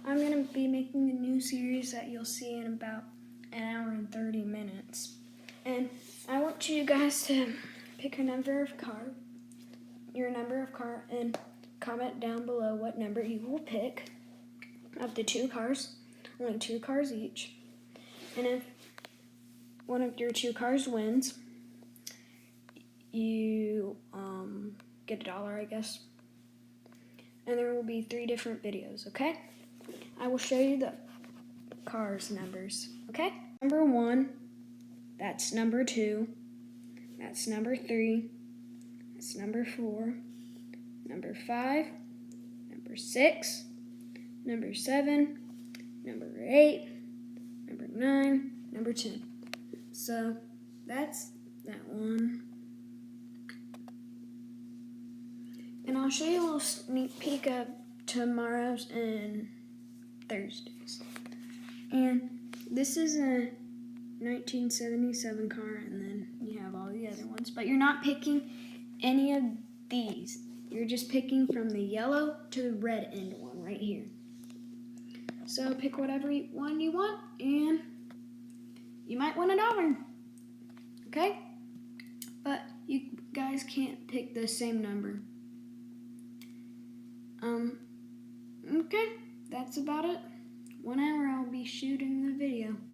I'm going to be making a new series that you'll see in about an hour and 30 minutes. And I want you guys to pick your number of car, and comment down below what number you will pick of the 2 cars, only 2 cars each. And if one of your 2 cars wins, you get $1, I guess. And there will be 3 different videos, okay? I will show you the cars numbers, okay? Number 1, that's number 2, that's number 3, that's number 4, number 5, number 6, number 7, number 8, number 9, number 10. So that's that one. And I'll show you a little sneak peek of tomorrow's and Thursdays. And this is a 1977 car, and then you have all the other ones. But you're not picking any of these. You're just picking from the yellow to the red end one right here. So pick whatever one you want, and you might win $1. Okay? But you guys can't pick the same number. Okay, that's about it. 1 hour I'll be shooting the video.